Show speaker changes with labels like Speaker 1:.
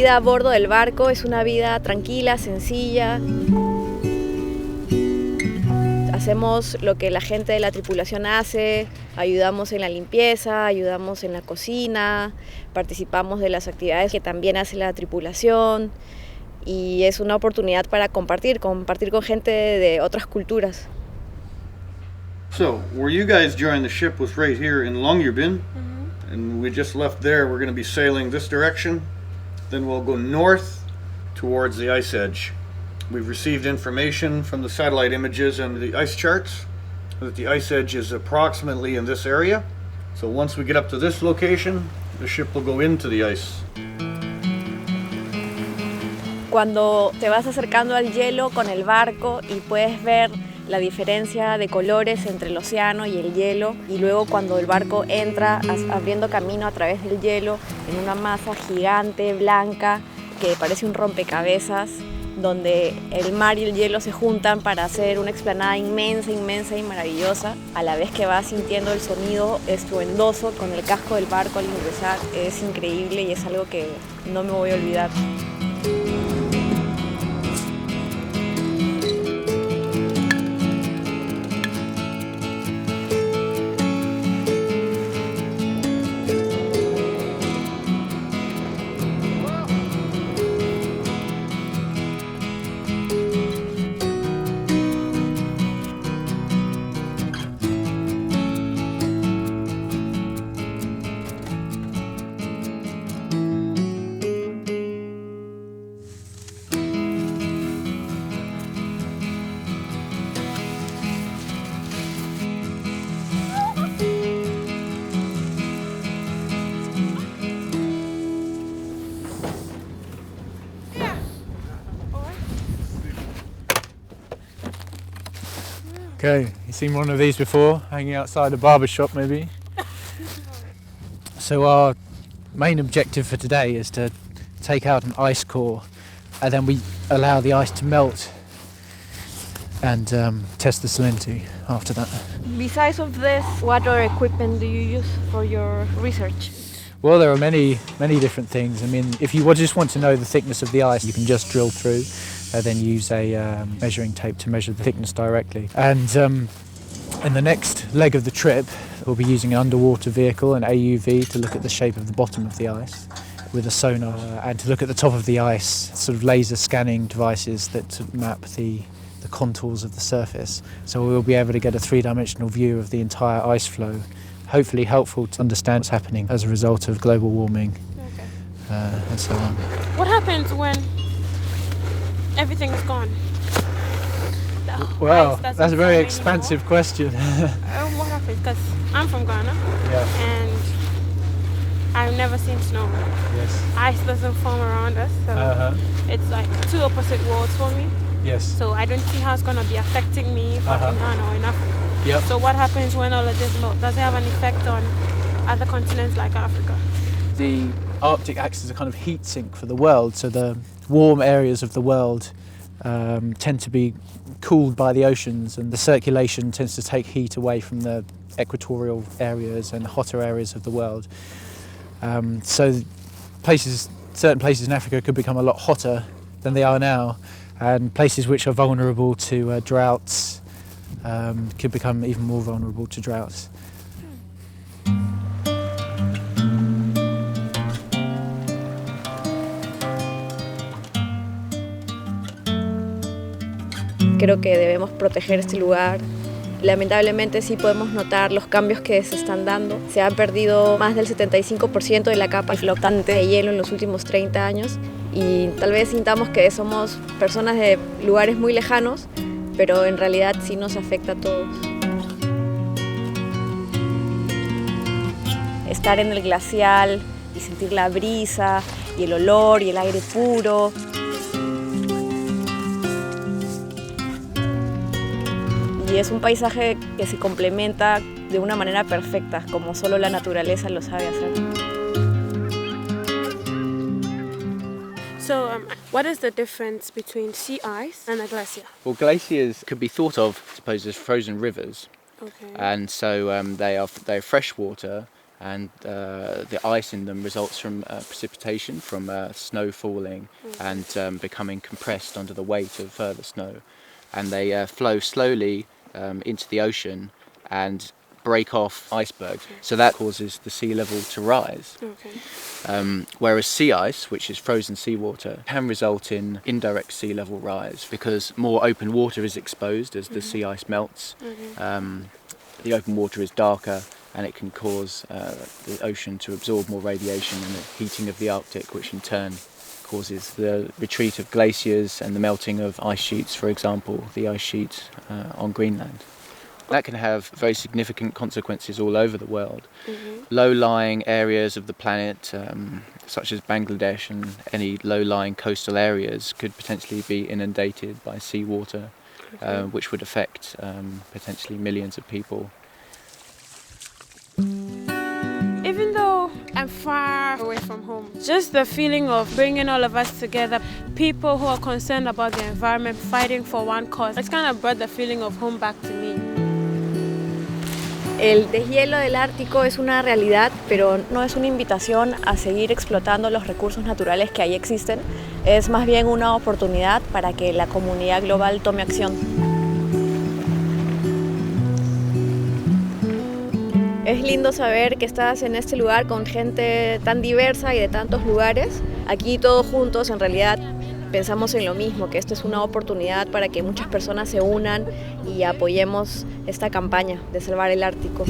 Speaker 1: vida a bordo del barco es una vida tranquila, sencilla. Hacemos lo que la gente de la tripulación hace, ayudamos en la limpieza, ayudamos en la cocina, participamos de las actividades que también hace la tripulación y es una oportunidad para compartir con gente de otras culturas.
Speaker 2: So, where you guys joined the ship was right here in Longyearbyen, and we just left there. We're going to be sailing this direction, then we'll go north towards the ice edge. We've received information from the satellite images and the ice charts that the ice edge is approximately in this area. So once we get up to this location, the ship will go into the ice.
Speaker 1: Cuando te vas acercando al hielo con el barco y puedes ver la diferencia de colores entre el océano y el hielo, y luego cuando el barco entra abriendo camino a través del hielo en una masa gigante, blanca, que parece un rompecabezas, donde el mar y el hielo se juntan para hacer una explanada inmensa, inmensa y maravillosa, a la vez que vas sintiendo el sonido estruendoso con el casco del barco al ingresar. Es increíble y es algo que no me voy a olvidar.
Speaker 3: Okay, you've seen one of these before, hanging outside a barber shop maybe. So our main objective for today is to take out an ice core, and then we allow the ice to melt and test the salinity after that.
Speaker 1: Besides of this, what other equipment do you use for your research?
Speaker 3: Well, there are many different things. I mean, if you just want to know the thickness of the ice, you can just drill through and then use a measuring tape to measure the thickness directly. And in the next leg of the trip, we'll be using an underwater vehicle, an AUV, to look at the shape of the bottom of the ice with a sonar, and to look at the top of the ice, sort of laser scanning devices that map the contours of the surface. So we'll be able to get a three-dimensional view of the entire ice flow, hopefully helpful to understand what's happening as a result of global warming, and so on.
Speaker 4: What happens when everything is gone?
Speaker 3: Well, that's a very expansive question.
Speaker 4: What happens? Because I'm from Ghana,
Speaker 3: Yeah.
Speaker 4: and I've never seen snow.
Speaker 3: Yes.
Speaker 4: Ice doesn't form around us, so it's like two opposite worlds for me.
Speaker 3: Yes.
Speaker 4: So I don't see how it's going to be affecting me if I'm in Ghana or in Africa.
Speaker 3: Yep.
Speaker 4: So what happens when all of this melt? Does it have an effect on other continents like Africa?
Speaker 3: The Arctic acts as a kind of heat sink for the world, so the warm areas of the world tend to be cooled by the oceans, and the circulation tends to take heat away from the equatorial areas and hotter areas of the world. So certain places in Africa could become a lot hotter than they are now, and places which are vulnerable to droughts could become even more vulnerable to droughts.
Speaker 1: Creo que debemos proteger este lugar. Lamentablemente sí podemos notar los cambios que se están dando. Se ha perdido más del 75% de la capa flotante de hielo en los últimos 30 años y tal vez sintamos que somos personas de lugares muy lejanos, pero en realidad sí nos afecta a todos. Estar en el glacial y sentir la brisa y el olor y el aire puro. Y es un paisaje que se complementa de una manera perfecta, como solo la naturaleza lo sabe hacer.
Speaker 4: So what is the difference between sea ice and a glacier?
Speaker 5: Well, glaciers could be thought of, I suppose, as frozen rivers.
Speaker 4: Okay.
Speaker 5: And so they're fresh water, and the ice in them results from precipitation, from snow falling and becoming compressed under the weight of further snow. And they flow slowly into the ocean and break off icebergs. So that causes the sea level to rise. Whereas sea ice, which is frozen seawater, can result in indirect sea level rise because more open water is exposed as the sea ice melts. The open water is darker, and it can cause the ocean to absorb more radiation and the heating of the Arctic, which in turn causes the retreat of glaciers and the melting of ice sheets, for example, the ice sheet on Greenland. That can have very significant consequences all over the world. Low-lying areas of the planet, such as Bangladesh and any low-lying coastal areas, could potentially be inundated by seawater, which would affect potentially millions of people.
Speaker 4: Even though I'm far away from home, just the feeling of bringing all of us together, people who are concerned about the environment, fighting for one cause, it's kind of brought the feeling of home back to me.
Speaker 1: El deshielo del Ártico es una realidad, pero no es una invitación a seguir explotando los recursos naturales que ahí existen. Es más bien una oportunidad para que la comunidad global tome acción. Es lindo saber que estás en este lugar con gente tan diversa y de tantos lugares. Aquí todos juntos en realidad pensamos en lo mismo, que esto es una oportunidad para que muchas personas se unan y apoyemos esta campaña de salvar el Ártico.